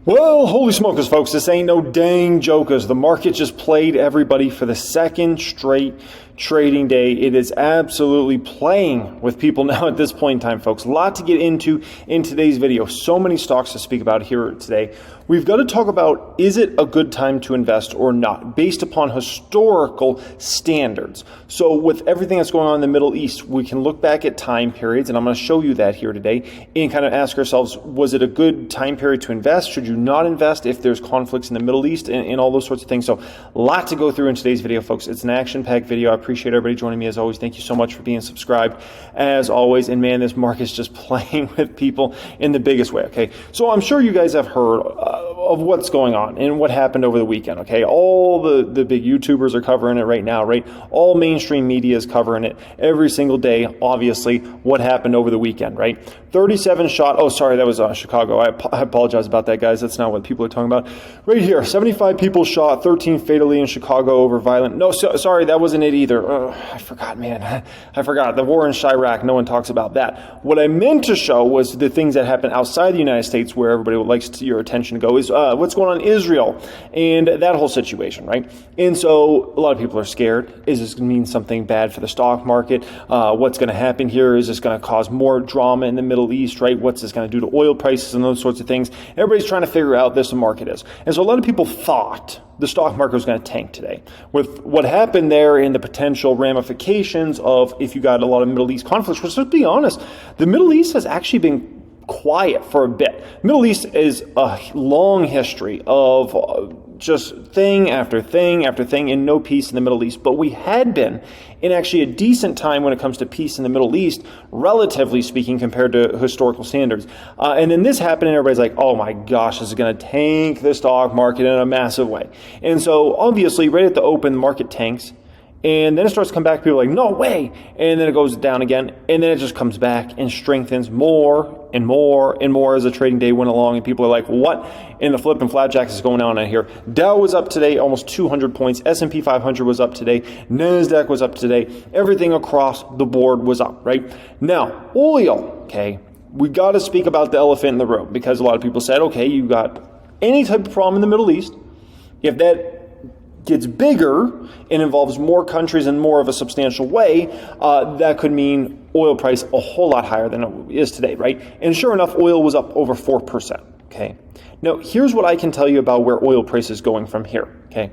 Well, holy smokers, folks, this ain't no dang jokers. The market just played everybody for the second straight trading day. It is absolutely playing with people now at this point in time, folks. A lot to get into in today's video. So many stocks to speak about here today. We've got to talk about, is it a good time to invest or not, based upon historical standards. So with everything that's going on in the Middle East, we can look back at time periods, and I'm going to show you that here today, and kind of ask ourselves, was it a good time period to invest? Should you not invest if there's conflicts in the Middle East and all those sorts of things? So a lot to go through in today's video, folks. It's an action-packed video. I appreciate everybody joining me as always. Thank you so much for being subscribed as always. And man, this market's just playing with people in the biggest way, okay? So I'm sure you guys have heard of what's going on and what happened over the weekend, okay? All the big YouTubers are covering it right now, right? All mainstream media is covering it every single day, obviously, what happened over the weekend, right? 37 shot, oh, sorry, that was Chicago. I apologize about that, guys. That's not what people are talking about. Right here, 75 people shot, 13 fatally in Chicago over violent. No, sorry, that wasn't it either. I forgot, man. I forgot. The war in Chirac, no one talks about that. What I meant to show was the things that happen outside the United States where everybody likes your attention to go is what's going on in Israel and that whole situation, right? And so a lot of people are scared. Is this going to mean something bad for the stock market? What's going to happen here? Is this going to cause more drama in the Middle East, right? What's this going to do to oil prices and those sorts of things? Everybody's trying to figure out this market is. And so a lot of people thought the stock market was going to tank today. With what happened there and the potential ramifications of if you got a lot of Middle East conflicts, which let's be honest, the Middle East has actually been quiet for a bit. Middle East is a long history of just thing after thing after thing and no peace in the Middle East. But we had been in actually a decent time when it comes to peace in the Middle East, relatively speaking, compared to historical standards. And then this happened and everybody's like, oh my gosh, this is going to tank the stock market in a massive way. And so obviously right at the open, the market tanks. And then it starts to come back. People are like, no way. And then it goes down again. And then it just comes back and strengthens more and more and more as the trading day went along. And people are like, what in the flip and flapjacks is going on out here? Dow was up today, almost 200 points. S&P 500 was up today. NASDAQ was up today. Everything across the board was up, right? Now, oil, okay, we got to speak about the elephant in the room because a lot of people said, okay, you got any type of problem in the Middle East. If that gets bigger and involves more countries in more of a substantial way, that could mean oil price a whole lot higher than it is today, right? And sure enough, oil was up over 4%, okay? Now, here's what I can tell you about where oil price is going from here, okay?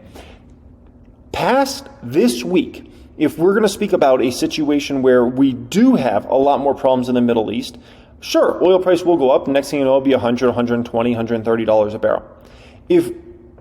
Past this week, if we're going to speak about a situation where we do have a lot more problems in the Middle East, sure, oil price will go up. Next thing you know, it'll be $100, $120, $130 a barrel. If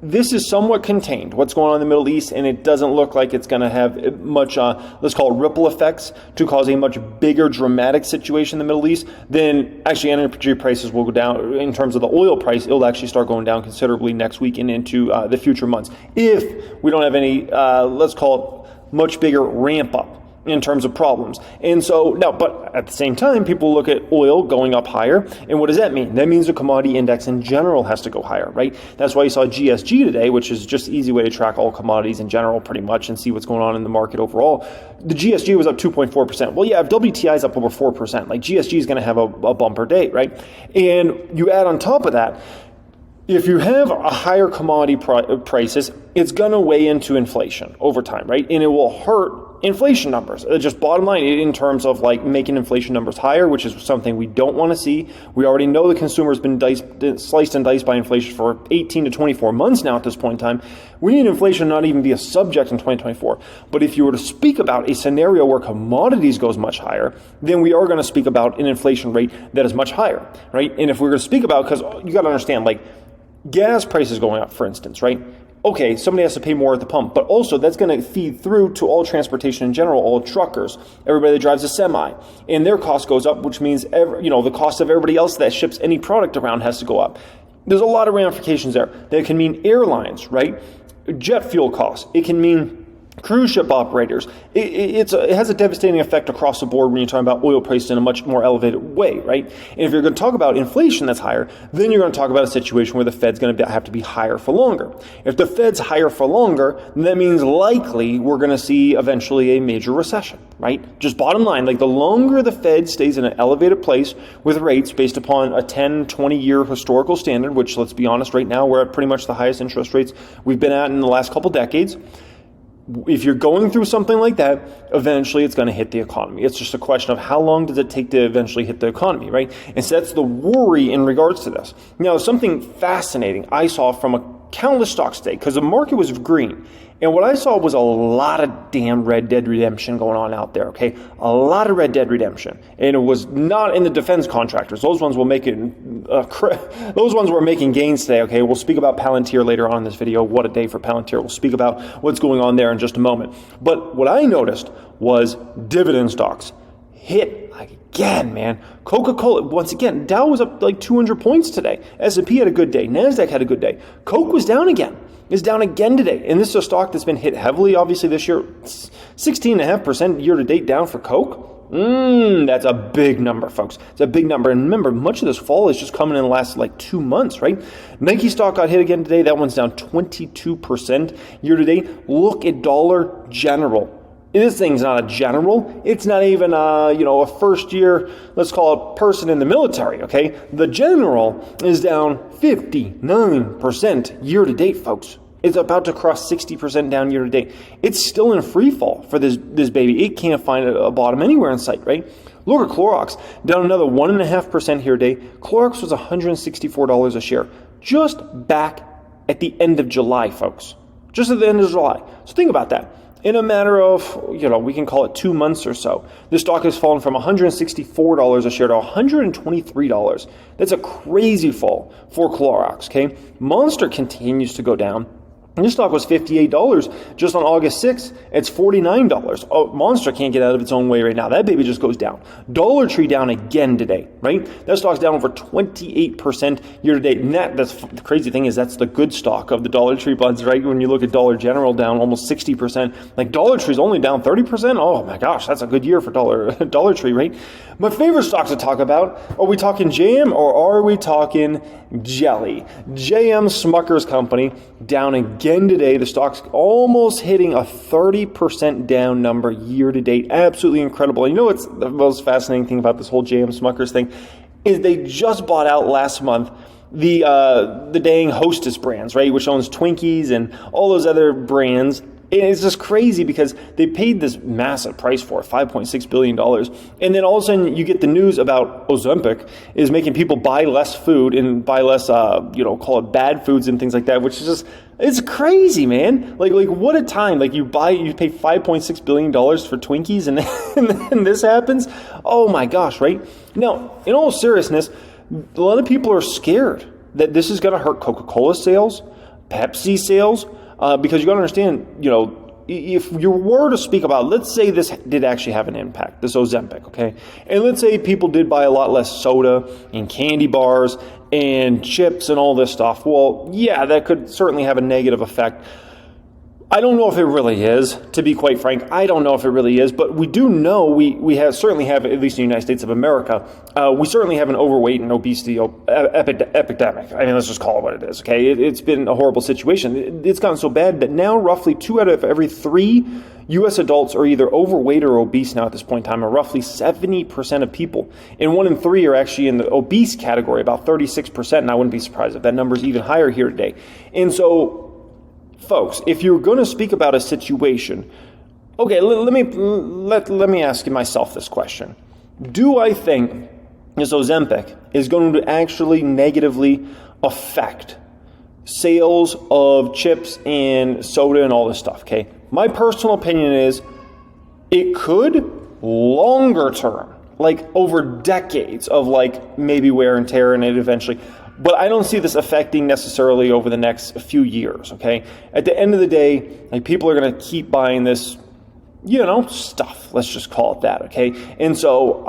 this is somewhat contained, what's going on in the Middle East, and it doesn't look like it's going to have much, let's call it ripple effects to cause a much bigger dramatic situation in the Middle East, then actually energy prices will go down. In terms of the oil price, it'll actually start going down considerably next week and into the future months. If we don't have any, let's call it much bigger ramp up in terms of problems. And so now, but at the same time, people look at oil going up higher. And what does that mean? That means the commodity index in general has to go higher, right? That's why you saw GSG today, which is just an easy way to track all commodities in general pretty much and see what's going on in the market overall. The GSG was up 2.4%. Well, yeah, if WTI is up over 4%, like GSG is going to have a bumper day, right? And you add on top of that, if you have a higher commodity prices, it's going to weigh into inflation over time, right? And it will hurt inflation numbers. Just bottom line, in terms of like making inflation numbers higher, which is something we don't want to see. We already know the consumer's been sliced and diced by inflation for 18 to 24 months now at this point in time. We need inflation not even be a subject in 2024. But if you were to speak about a scenario where commodities goes much higher, then we are going to speak about an inflation rate that is much higher, right? And if we're going to speak about, because you got to understand, like gas prices going up, for instance, right? Okay, somebody has to pay more at the pump, but also that's going to feed through to all transportation in general, all truckers, everybody that drives a semi, and their cost goes up, which means the cost of everybody else that ships any product around has to go up. There's a lot of ramifications there. That can mean airlines, right? Jet fuel costs. It can mean cruise ship operators. It has a devastating effect across the board when you're talking about oil prices in a much more elevated way, right? And if you're going to talk about inflation that's higher, then you're going to talk about a situation where the Fed's going to have to be higher for longer. If the Fed's higher for longer, then that means likely we're going to see eventually a major recession, right? Just bottom line, like the longer the Fed stays in an elevated place with rates based upon a 10, 20-year historical standard, which let's be honest, right now we're at pretty much the highest interest rates we've been at in the last couple decades. If you're going through something like that, eventually it's going to hit the economy. It's just a question of how long does it take to eventually hit the economy, right? And so that's the worry in regards to this. Now, something fascinating I saw from a countless stocks today, because the market was green. And what I saw was a lot of damn Red Dead Redemption going on out there, okay? A lot of Red Dead Redemption. And it was not in the defense contractors. Those ones were making gains today, okay? We'll speak about Palantir later on in this video. What a day for Palantir. We'll speak about what's going on there in just a moment. But what I noticed was dividend stocks hit again, man. Coca-Cola, once again, Dow was up like 200 points today. S&P had a good day. NASDAQ had a good day. Coke was down again. Is down again today. And this is a stock that's been hit heavily, obviously, this year. 16.5% year-to-date down for Coke. That's a big number, folks. It's a big number. And remember, much of this fall is just coming in the last, 2 months, right? Nike stock got hit again today. That one's down 22% year-to-date. Look at Dollar General. This thing's not a general. It's not even a first-year, let's call it, person in the military, okay? The general is down 59% year-to-date, folks. It's about to cross 60% down year-to-date. It's still in free fall for this baby. It can't find a bottom anywhere in sight, right? Look at Clorox, down another 1.5% here today. Clorox was $164 a share, just back at the end of July, folks. Just at the end of July. So think about that. In a matter of, we can call it 2 months or so, the stock has fallen from $164 a share to $123. That's a crazy fall for Clorox, okay? Monster continues to go down. And this stock was $58 just on August 6th. It's $49. Oh, Monster can't get out of its own way right now. That baby just goes down. Dollar Tree down again today, right? That stock's down over 28% year to date. And that's the crazy thing is that's the good stock of the Dollar Tree buds, right? When you look at Dollar General down almost 60%, like Dollar Tree's only down 30%. Oh my gosh, that's a good year for Dollar Tree, right? My favorite stock to talk about, are we talking JM or are we talking jelly? JM Smucker's Company down again today. The stock's almost hitting a 30% down number year to date. Absolutely incredible. And you know what's the most fascinating thing about this whole JM Smucker's thing is they just bought out last month the dang Hostess brands, right, which owns Twinkies and all those other brands. And it's just crazy because they paid this massive price for it, $5.6 billion. And then all of a sudden you get the news about Ozempic is making people buy less food and buy less, call it bad foods and things like that, which is just, it's crazy, man. Like what a time. Like you pay $5.6 billion for Twinkies and then this happens. Oh my gosh, right? Now, in all seriousness, a lot of people are scared that this is going to hurt Coca-Cola sales, Pepsi sales, because you got to understand, if you were to speak about, let's say this did actually have an impact, this Ozempic, okay? And let's say people did buy a lot less soda and candy bars and chips and all this stuff. Well, yeah, that could certainly have a negative effect. I don't know if it really is, to be quite frank. I don't know if it really is, but we do know we certainly have, at least in the United States of America, we certainly have an overweight and obesity epidemic. I mean, let's just call it what it is, okay? It's been a horrible situation. It's gotten so bad that now roughly 2 out of every 3 U.S. adults are either overweight or obese now at this point in time, or roughly 70% of people. And 1 in 3 are actually in the obese category, about 36%, and I wouldn't be surprised if that number's even higher here today. And so, folks, if you're going to speak about a situation, okay, let me ask myself this question. Do I think this Ozempic is going to actually negatively affect sales of chips and soda and all this stuff, okay? My personal opinion is it could longer term, like over decades of maybe wear and tear and it eventually. But I don't see this affecting necessarily over the next few years, okay? At the end of the day, people are going to keep buying this, stuff. Let's just call it that, okay? And so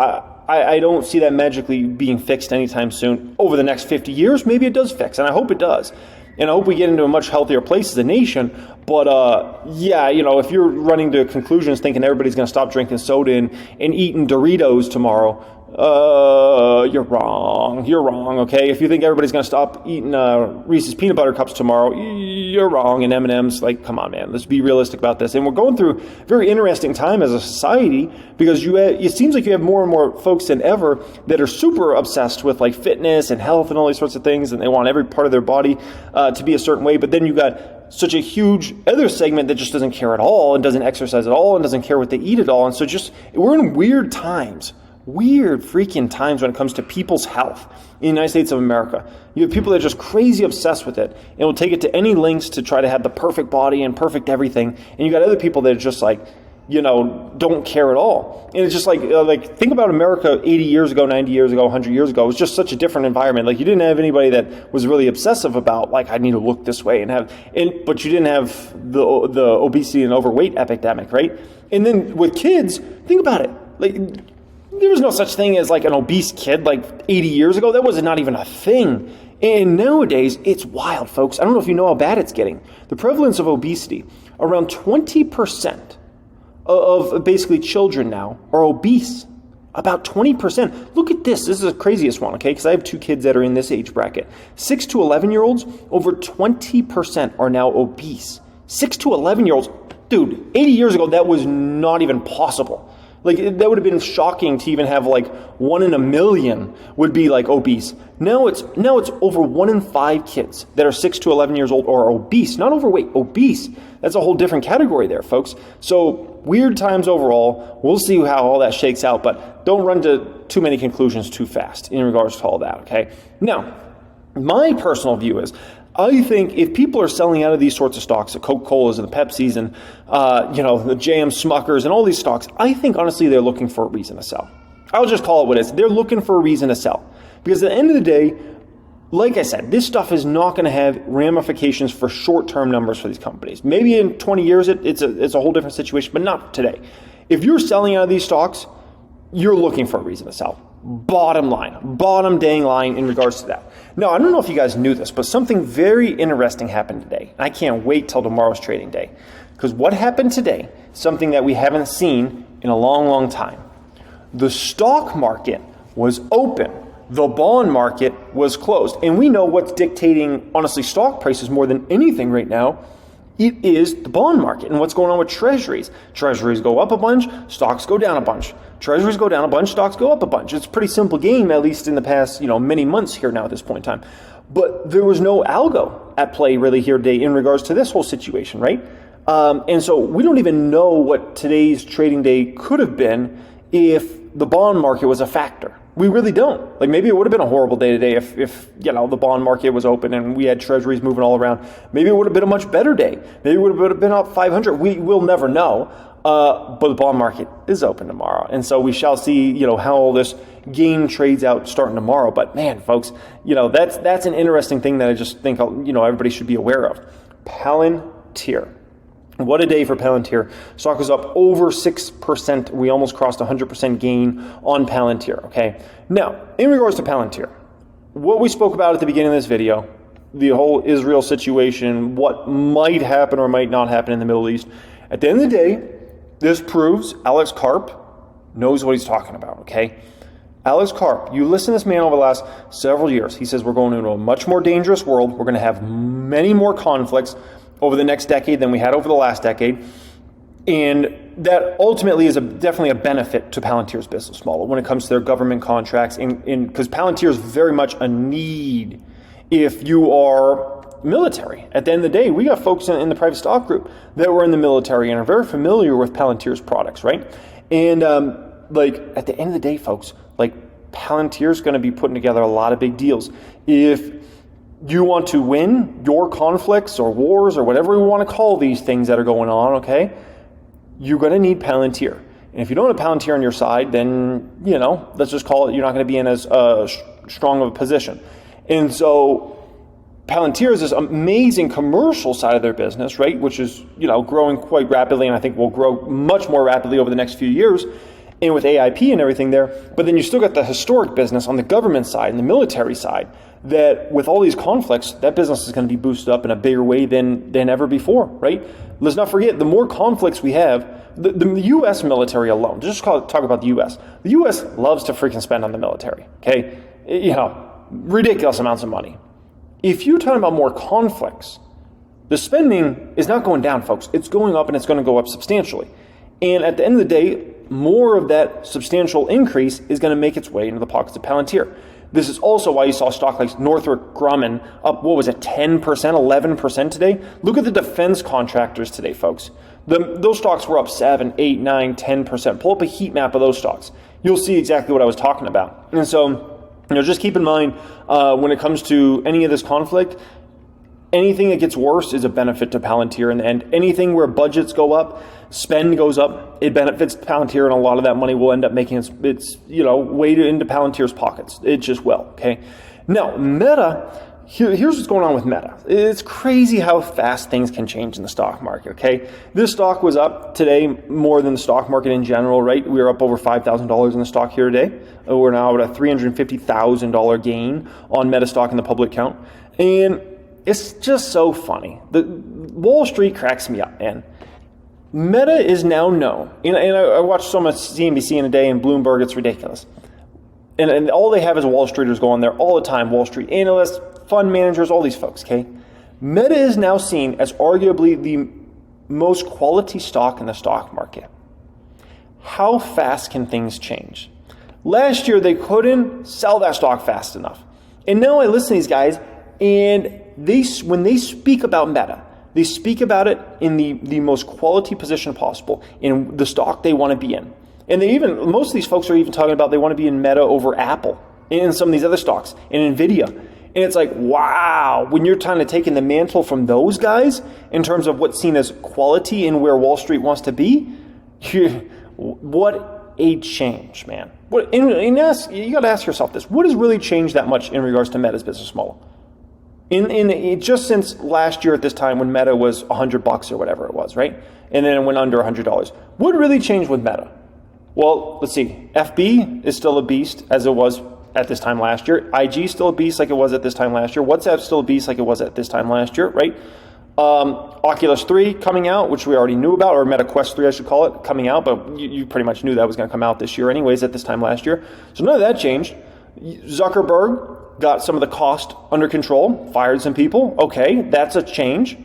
I don't see that magically being fixed anytime soon. Over the next 50 years, maybe it does fix, and I hope it does. And I hope we get into a much healthier place as a nation. But yeah, if you're running to conclusions thinking everybody's going to stop drinking soda and eating Doritos tomorrow, you're wrong. You're wrong, okay? If you think everybody's going to stop eating Reese's peanut butter cups tomorrow, you're wrong. And M&M's, come on, man. Let's be realistic about this. And we're going through a very interesting time as a society because it seems like you have more and more folks than ever that are super obsessed with fitness and health and all these sorts of things, and they want every part of their body to be a certain way. But then you got such a huge other segment that just doesn't care at all and doesn't exercise at all and doesn't care what they eat at all. And so we're in weird times. Weird freaking times when it comes to people's health in the United States of America. You have people that are just crazy obsessed with it and will take it to any lengths to try to have the perfect body and perfect everything. And you got other people that are just don't care at all. And it's just think about America 80 years ago, 90 years ago, 100 years ago. It was just such a different environment. You didn't have anybody that was really obsessive about I need to look this way but you didn't have the obesity and overweight epidemic, right? And then with kids, think about it. There was no such thing as an obese kid 80 years ago. That was not even a thing. And nowadays, it's wild, folks. I don't know if you know how bad it's getting. The prevalence of obesity, around 20% of basically children now are obese. About 20%. Look at this. This is the craziest one, okay? Because I have two kids that are in this age bracket. 6 to 11-year-olds, over 20% are now obese. 6 to 11-year-olds. Dude, 80 years ago, that was not even possible. That would have been shocking to even have 1 in a million would be obese. Now it's over 1 in 5 kids that are 6 to 11 years old are obese, not overweight, obese. That's a whole different category there, folks. So weird times overall. We'll see how all that shakes out, but don't run to too many conclusions too fast in regards to all that, okay? Now, my personal view is, I think if people are selling out of these sorts of stocks, the Coca-Colas and the Pepsis and, the JM Smuckers and all these stocks, I think, honestly, they're looking for a reason to sell. I'll just call it what it is. They're looking for a reason to sell. Because at the end of the day, like I said, this stuff is not going to have ramifications for short-term numbers for these companies. Maybe in 20 years, it's a whole different situation, but not today. If you're selling out of these stocks, you're looking for a reason to sell. Bottom line, bottom dang line in regards to that. Now, I don't know if you guys knew this, but something very interesting happened today. I can't wait till tomorrow's trading day. Because what happened today, something that we haven't seen in a long, long time. The stock market was open. The bond market was closed. And we know what's dictating, honestly, stock prices more than anything right now. It is the bond market and what's going on with treasuries. Treasuries go up a bunch, stocks go down a bunch. Treasuries go down a bunch, stocks go up a bunch. It's a pretty simple game, at least in the past, many months here now at this point in time. But there was no algo at play really here today in regards to this whole situation, right? And so we don't even know what today's trading day could have been if the bond market was a factor. We really don't. Maybe it would have been a horrible day today if the bond market was open and we had treasuries moving all around. Maybe it would have been a much better day. Maybe it would have been up 500. We will never know. But the bond market is open tomorrow. And so we shall see, how all this gain trades out starting tomorrow. But man, folks, that's an interesting thing that I just think, everybody should be aware of. Palantir. What a day for Palantir. Stock was up over 6%. We almost crossed 100% gain on Palantir, okay? Now, in regards to Palantir, what we spoke about at the beginning of this video, the whole Israel situation, what might happen or might not happen in the Middle East, at the end of the day, this proves Alex Karp knows what he's talking about, okay? Alex Karp, you listen to this man over the last several years. He says we're going into a much more dangerous world. We're going to have many more conflicts over the next decade than we had over the last decade. And that ultimately is definitely a benefit to Palantir's business model when it comes to their government contracts. Because Palantir is very much a need if you are military. At the end of the day, we got folks in the private stock group that were in the military and are very familiar with Palantir's products, right? And at the end of the day, folks, Palantir's going to be putting together a lot of big deals. If you want to win your conflicts or wars or whatever we want to call these things that are going on, okay, you're going to need Palantir. And if you don't have Palantir on your side, then, let's just call it, you're not going to be in as strong of a position. And so Palantir is this amazing commercial side of their business, right, which is, growing quite rapidly, and I think will grow much more rapidly over the next few years, and with AIP and everything there. But then you still got the historic business on the government side and the military side that with all these conflicts, that business is going to be boosted up in a bigger way than ever before, right? Let's not forget, the more conflicts we have, the U.S. military alone, just talk about the U.S. The U.S. loves to freaking spend on the military, okay? Ridiculous amounts of money. If you're talking about more conflicts, the spending is not going down, folks. It's going up, and it's going to go up substantially. And at the end of the day, more of that substantial increase is going to make its way into the pockets of Palantir. This is also why you saw stock like Northrop Grumman up, 10%, 11% today? Look at the defense contractors today, folks. Those stocks were up 7, 8, 9, 10%. Pull up a heat map of those stocks. You'll see exactly what I was talking about. And so, just keep in mind when it comes to any of this conflict, anything that gets worse is a benefit to Palantir in the end. Anything where budgets go up, spend goes up, it benefits Palantir, and a lot of that money will end up making its way into Palantir's pockets. It just will, okay? Now, Meta, here's what's going on with Meta. It's crazy how fast things can change in the stock market, okay? This stock was up today more than the stock market in general, right? We were up over $5,000 in the stock here today. We're now at a $350,000 gain on Meta stock in the public count. And it's just so funny. The Wall Street cracks me up, man. Meta is now known, and I watch so much CNBC in a day and Bloomberg, it's ridiculous. And all they have is Wall Streeters go on there all the time, Wall Street analysts, fund managers, all these folks, okay? Meta is now seen as arguably the most quality stock in the stock market. How fast can things change? Last year, they couldn't sell that stock fast enough. And now I listen to these guys, and when they speak about Meta, they speak about it in the most quality position possible in the stock they want to be in. And most of these folks are even talking about they want to be in Meta over Apple and some of these other stocks and Nvidia. And it's like, wow, when you're trying to take in the mantle from those guys in terms of what's seen as quality and where Wall Street wants to be, what a change, man. You got to ask yourself this. What has really changed that much in regards to Meta's business model? Just since last year at this time when Meta was $100 or whatever it was, right? And then it went under $100. What really changed with Meta? Well, let's see. FB is still a beast as it was at this time last year. IG is still a beast like it was at this time last year. WhatsApp's still a beast like it was at this time last year, right? Oculus 3 coming out, which we already knew about, or Meta Quest 3, I should call it, coming out, but you pretty much knew that was going to come out this year anyways at this time last year. So none of that changed. Zuckerberg got some of the cost under control, fired some people. Okay, that's a change.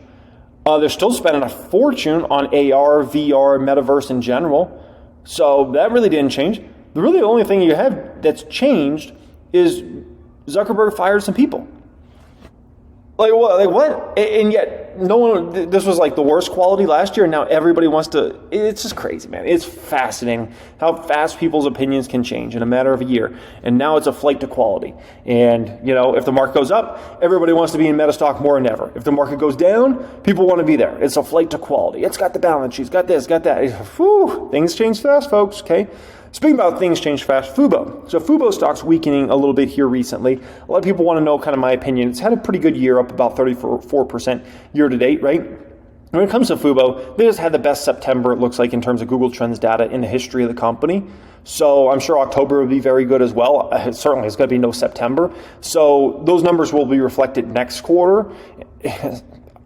They're still spending a fortune on AR, VR, metaverse in general. So that really didn't change. The only thing you have that's changed is Zuckerberg fired some people. Like what? And yet no one, this was like the worst quality last year, and now everybody wants to, it's just crazy, man. It's fascinating how fast people's opinions can change in a matter of a year. And now it's a flight to quality. And, if the market goes up, everybody wants to be in Meta stock more than ever. If the market goes down, people want to be there. It's a flight to quality. It's got the balance sheet, it's got this, got that. Whew, things change fast, folks, okay? Speaking about things change fast, Fubo. So Fubo stock's weakening a little bit here recently. A lot of people want to know kind of my opinion. It's had a pretty good year, up about 34% year to date, right? When it comes to Fubo, they just had the best September, it looks like, in terms of Google Trends data in the history of the company. So I'm sure October will be very good as well. Certainly, it's going to be no September. So those numbers will be reflected next quarter.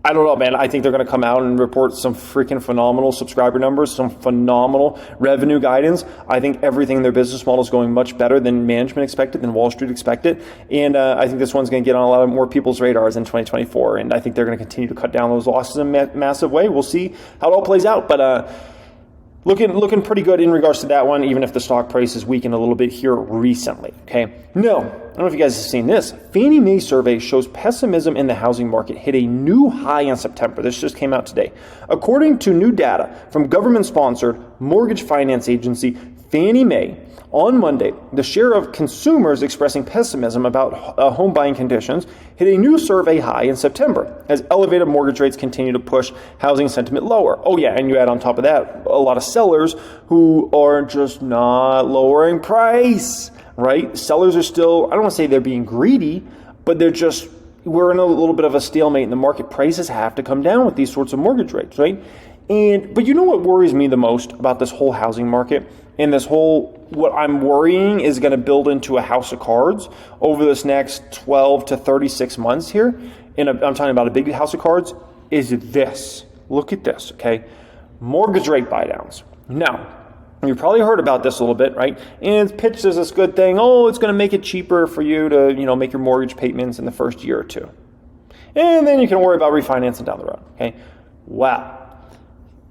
I don't know, man. I think they're going to come out and report some freaking phenomenal subscriber numbers, some phenomenal revenue guidance. I think everything in their business model is going much better than management expected, than Wall Street expected. And I think this one's going to get on a lot of more people's radars in 2024. And I think they're going to continue to cut down those losses in a massive way. We'll see how it all plays out. But looking pretty good in regards to that one, even if the stock price has weakened a little bit here recently. Okay. No, I don't know if you guys have seen this. Fannie Mae survey shows pessimism in the housing market hit a new high in September. This just came out today. According to new data from government-sponsored mortgage finance agency Fannie Mae, on Monday, the share of consumers expressing pessimism about home buying conditions hit a new survey high in September as elevated mortgage rates continue to push housing sentiment lower. Oh yeah, and you add on top of that a lot of sellers who are just not lowering price, right? Sellers are still, I don't want to say they're being greedy, but we're in a little bit of a stalemate in the market. Prices have to come down with these sorts of mortgage rates, right? But you know what worries me the most about this whole housing market And this whole, what I'm worrying is going to build into a house of cards over this next 12 to 36 months here. And I'm talking about a big house of cards, is this. Look at this, okay? Mortgage rate buy downs. Now, you've probably heard about this a little bit, right? And it's pitched as this good thing. Oh, it's going to make it cheaper for you to, make your mortgage payments in the first year or two. And then you can worry about refinancing down the road, okay? Wow.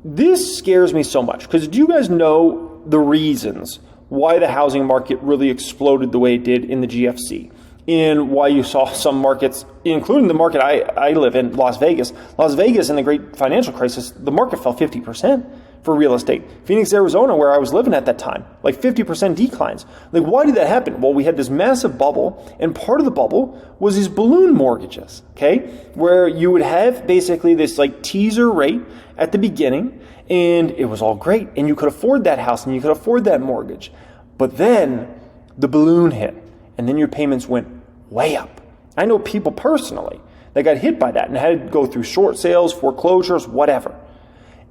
This scares me so much because do you guys know the reasons why the housing market really exploded the way it did in the GFC? And why you saw some markets, including the market I live in, Las Vegas. Las Vegas in the great financial crisis, the market fell 50% for real estate. Phoenix, Arizona, where I was living at that time, like 50% declines. Like, why did that happen? Well, we had this massive bubble, and part of the bubble was these balloon mortgages, okay? Where you would have basically this like teaser rate at the beginning, and it was all great, and you could afford that house, and you could afford that mortgage. But then the balloon hit, and then your payments went way up. I know people personally that got hit by that and had to go through short sales, foreclosures, whatever.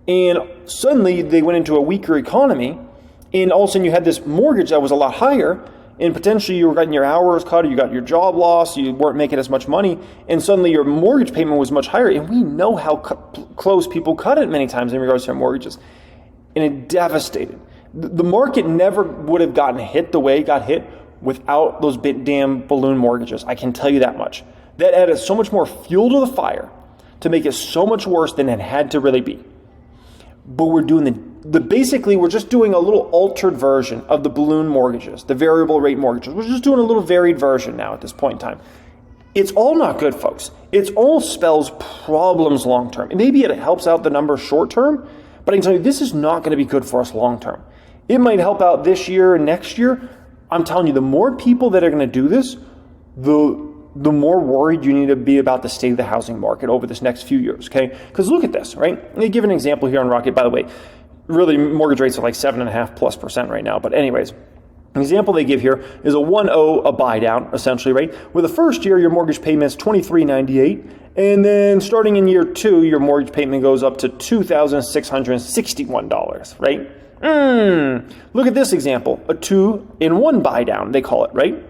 And suddenly they went into a weaker economy, and all of a sudden you had this mortgage that was a lot higher, and potentially you were getting your hours cut, or you got your job lost, you weren't making as much money, and suddenly your mortgage payment was much higher. And we know how close people cut it many times in regards to their mortgages. And it devastated. The market never would have gotten hit the way it got hit without those damn balloon mortgages. I can tell you that much. That added so much more fuel to the fire to make it so much worse than it had to really be. But we're doing basically we're just doing a little altered version of the balloon mortgages, the variable rate mortgages. We're just doing a little varied version now at this point in time. It's all not good, folks. It's all spells problems long term. And maybe it helps out the numbers short term, but I can tell you this is not going to be good for us long term. It might help out this year and next year. I'm telling you, the more people that are going to do this, the more worried you need to be about the state of the housing market over this next few years, okay? Because look at this, right? Let me give an example here on Rocket. By the way, really mortgage rates are like 7.5+% right now. But anyways, an example they give here is a 1.0, a buy down, essentially, right? With the first year, your mortgage payment is $23.98. And then starting in year 2, your mortgage payment goes up to $2,661, right? Look at this example, a 2-in-1 buy down, they call it, right?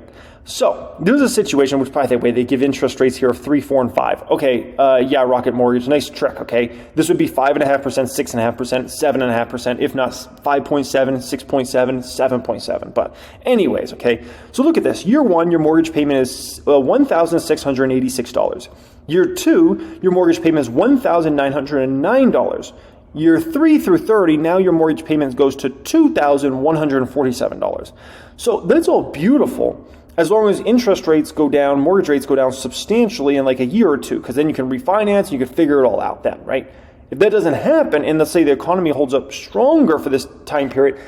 So there's a situation which, by the way, they give interest rates here of 3, 4, and 5. Okay, yeah, Rocket Mortgage, nice trick, okay? This would be 5.5%, 6.5%, 7.5%, if not 5.7, 6.7, 7.7. But anyways, okay, so look at this. Year 1, your mortgage payment is $1,686. Year 2, your mortgage payment is $1,909. Year 3 through 30, now your mortgage payment goes to $2,147. So that's all beautiful as long as interest rates go down, mortgage rates go down substantially in like a year or two, because then you can refinance, you can figure it all out then, right? If that doesn't happen, and let's say the economy holds up stronger for this time period,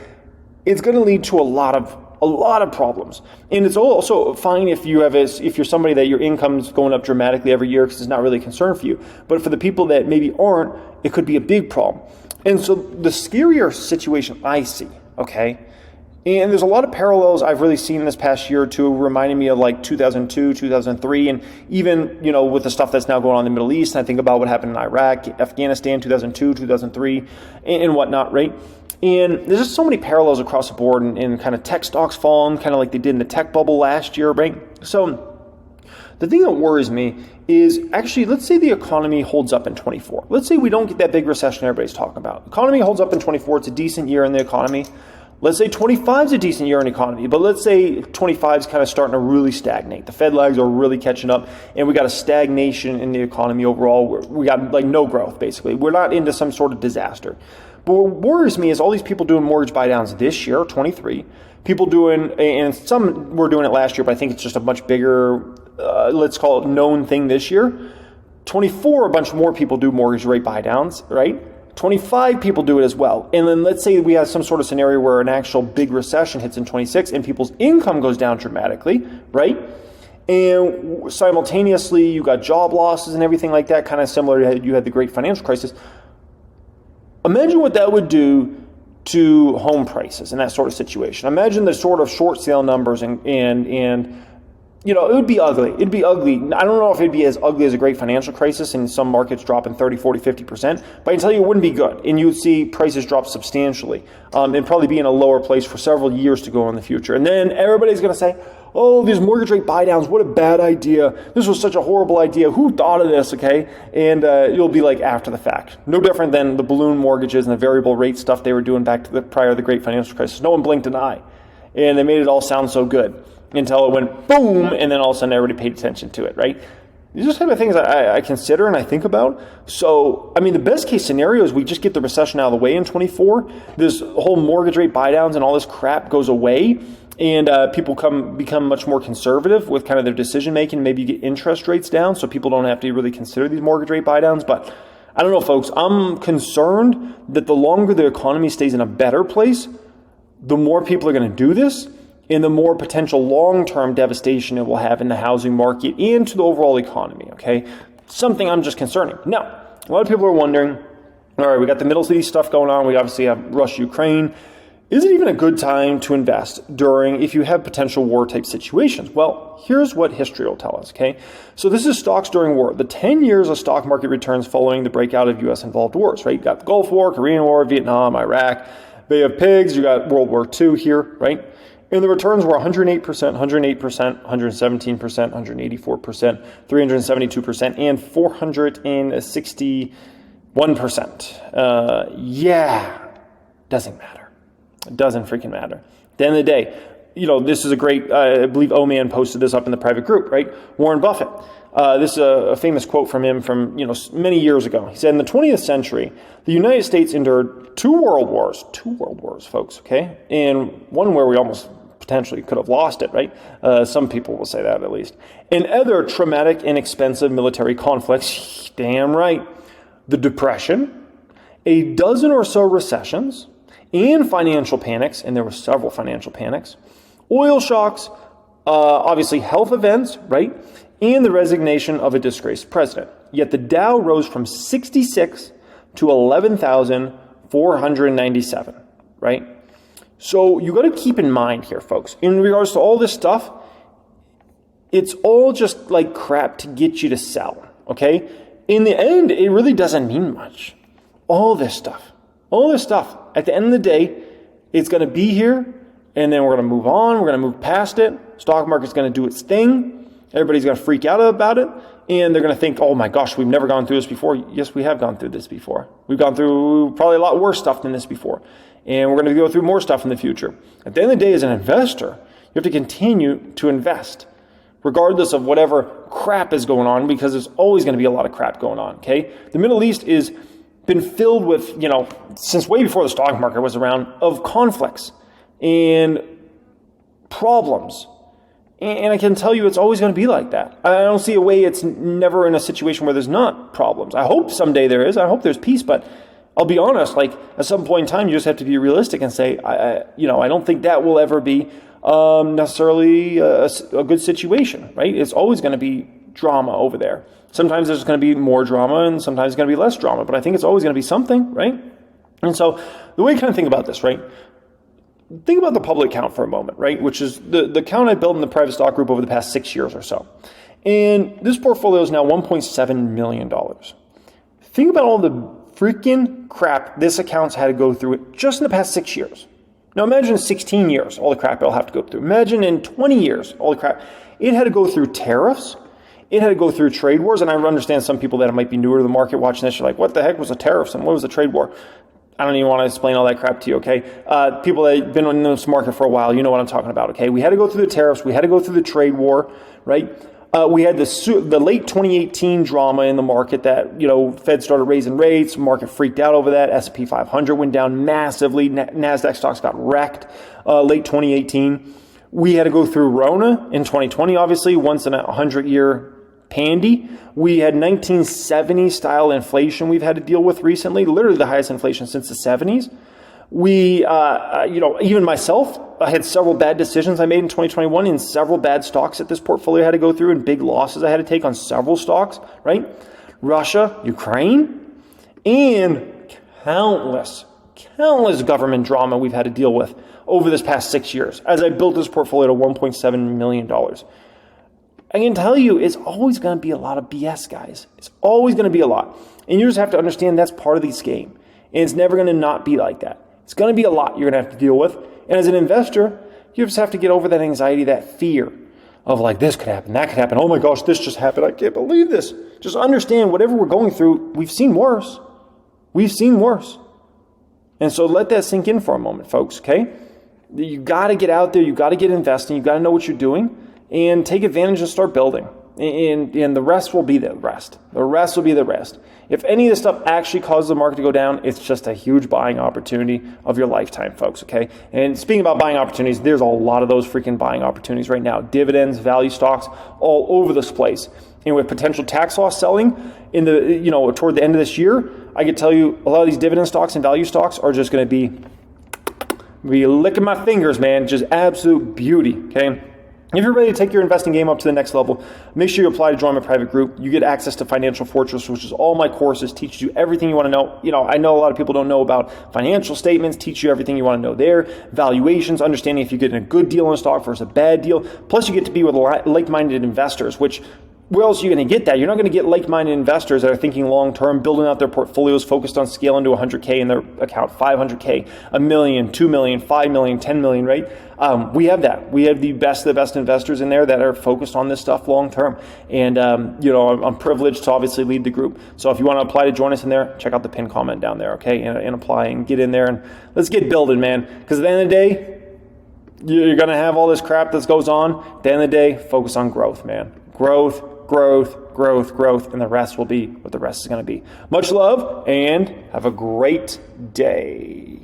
it's going to lead to a lot of problems. And it's also fine if you're somebody that your income's going up dramatically every year because it's not really a concern for you. But for the people that maybe aren't, it could be a big problem. And so the scarier situation I see, okay, and there's a lot of parallels I've really seen this past year or two, reminding me of like 2002, 2003, and even, with the stuff that's now going on in the Middle East. And I think about what happened in Iraq, Afghanistan, 2002, 2003, and whatnot, right? And there's just so many parallels across the board, and kind of tech stocks falling, kind of like they did in the tech bubble last year, right? So the thing that worries me is actually, let's say the economy holds up in 24. Let's say we don't get that big recession everybody's talking about. Economy holds up in 24. It's a decent year in the economy. Let's say 25 is a decent year in the economy, but let's say 25 is kind of starting to really stagnate. The Fed lags are really catching up, and we got a stagnation in the economy overall. We got like no growth, basically. We're not into some sort of disaster. But what worries me is all these people doing mortgage buy downs this year, 23. People doing, and some were doing it last year, but I think it's just a much bigger, let's call it known thing this year. 24, a bunch more people do mortgage rate buy downs, right? 25 people do it as well. And then let's say we have some sort of scenario where an actual big recession hits in 26 and people's income goes down dramatically, right? And simultaneously, you got job losses and everything like that, kind of similar to how you had the great financial crisis. Imagine what that would do to home prices in that sort of situation. Imagine the sort of short sale numbers and it would be ugly. It'd be ugly. I don't know if it'd be as ugly as a great financial crisis and some markets dropping 30, 40, 50%, but I can tell you it wouldn't be good. And you would see prices drop substantially and probably be in a lower place for several years to go in the future. And then everybody's going to say, oh, these mortgage rate buy downs, what a bad idea. This was such a horrible idea. Who thought of this, okay? And you'll be like after the fact. No different than the balloon mortgages and the variable rate stuff they were doing back to prior to the great financial crisis. No one blinked an eye. And they made it all sound so good until it went boom, and then all of a sudden everybody paid attention to it, right? These are the type of things I consider and I think about. So, I mean, the best case scenario is we just get the recession out of the way in 24. This whole mortgage rate buy downs and all this crap goes away, and people become much more conservative with kind of their decision making. Maybe you get interest rates down so people don't have to really consider these mortgage rate buy downs. But I don't know, folks. I'm concerned that the longer the economy stays in a better place, the more people are going to do this, and the more potential long-term devastation it will have in the housing market and to the overall economy, okay? Something I'm just concerning. Now, a lot of people are wondering, all right, we got the Middle East stuff going on. We obviously have Russia-Ukraine. Is it even a good time to invest if you have potential war-type situations? Well, here's what history will tell us, okay? So this is stocks during war. The 10 years of stock market returns following the breakout of U.S.-involved wars, right? You got the Gulf War, Korean War, Vietnam, Iraq, Bay of Pigs, you got World War II here, right? And the returns were 108%, 108%, 117%, 184%, 372%, and 461%. Doesn't matter. It doesn't freaking matter. At the end of the day, this is a great, I believe O-Man posted this up in the private group, right? Warren Buffett. This is a famous quote from him from, many years ago. He said, in the 20th century, the United States endured two world wars, folks, okay? And one where we almost potentially could have lost it, right? Some people will say that at least. And other traumatic and expensive military conflicts, damn right. The Depression, a dozen or so recessions, and financial panics, and there were several financial panics, oil shocks, obviously health events, right? And the resignation of a disgraced president. Yet the Dow rose from 66 to 11,497, right? So you got to keep in mind here, folks, in regards to all this stuff, it's all just like crap to get you to sell, okay? In the end, it really doesn't mean much. All this stuff, at the end of the day, it's going to be here, and then we're going to move on, we're going to move past it, stock market's going to do its thing, everybody's going to freak out about it, and they're going to think, oh my gosh, we've never gone through this before. Yes, we have gone through this before. We've gone through probably a lot worse stuff than this before. And we're going to go through more stuff in the future. At the end of the day, as an investor, you have to continue to invest, regardless of whatever crap is going on, because there's always going to be a lot of crap going on, okay? The Middle East is been filled with, since way before the stock market was around, of conflicts and problems. And I can tell you it's always going to be like that. I don't see a way it's never in a situation where there's not problems. I hope someday there is. I hope there's peace, but I'll be honest, at some point in time, you just have to be realistic and say, I don't think that will ever be necessarily a good situation, right? It's always going to be drama over there. Sometimes there's going to be more drama and sometimes it's going to be less drama, but I think it's always going to be something, right? And so the way I kind of think about this, right? Think about the public count for a moment, right? Which is the count I built in the private stock group over the past 6 years or so. And this portfolio is now $1.7 million. Think about all the freaking crap this account's had to go through just in the past 6 years. Now imagine in 16 years, all the crap it'll have to go through. Imagine in 20 years, all the crap. It had to go through tariffs. It had to go through trade wars. And I understand some people that might be newer to the market watching this, you're like, what the heck was the tariffs and what was the trade war? I don't even want to explain all that crap to you, okay? People that have been in this market for a while, you know what I'm talking about, okay? We had to go through the tariffs. We had to go through the trade war, right? We had the late 2018 drama in the market that, Fed started raising rates, market freaked out over that, S&P 500 went down massively, NASDAQ stocks got wrecked late 2018. We had to go through Rona in 2020, obviously, once in a 100-year pandy. We had 1970s style inflation we've had to deal with recently, literally the highest inflation since the 70s. We, even myself, I had several bad decisions I made in 2021 and several bad stocks that this portfolio had to go through and big losses I had to take on several stocks, right? Russia, Ukraine, and countless government drama we've had to deal with over this past 6 years as I built this portfolio to $1.7 million. I can tell you it's always going to be a lot of BS, guys. It's always going to be a lot. And you just have to understand that's part of this game. And it's never going to not be like that. It's going to be a lot you're going to have to deal with. And as an investor, you just have to get over that anxiety, that fear of like, this could happen, that could happen. Oh my gosh, this just happened. I can't believe this. Just understand whatever we're going through, we've seen worse. We've seen worse. And so let that sink in for a moment, folks, okay? You got to get out there. You got to get investing. You got to know what you're doing and take advantage and start building. And the rest will be the rest. The rest will be the rest. If any of this stuff actually causes the market to go down, it's just a huge buying opportunity of your lifetime, folks, okay? And speaking about buying opportunities, there's a lot of those freaking buying opportunities right now. Dividends, value stocks, all over this place. And with potential tax loss selling in the, toward the end of this year, I can tell you a lot of these dividend stocks and value stocks are just going to be licking my fingers, man. Just absolute beauty, okay? If you're ready to take your investing game up to the next level, make sure you apply to join my private group. You get access to Financial Fortress, which is all my courses, teaches you everything you want to know. I know a lot of people don't know about financial statements, teach you everything you want to know there, valuations, understanding if you're getting a good deal on a stock versus a bad deal. Plus, you get to be with like-minded investors, which where else are you going to get that? You're not going to get like-minded investors that are thinking long-term, building out their portfolios, focused on scaling to 100K in their account, 500K, a million, 2 million, 5 million, 10 million, right? We have that. We have the best of the best investors in there that are focused on this stuff long-term. And, I'm privileged to obviously lead the group. So if you want to apply to join us in there, check out the pinned comment down there, okay? And apply and get in there and let's get building, man. Because at the end of the day, you're going to have all this crap that goes on. At the end of the day, focus on growth, man. Growth, and the rest will be what the rest is going to be. Much love, and have a great day.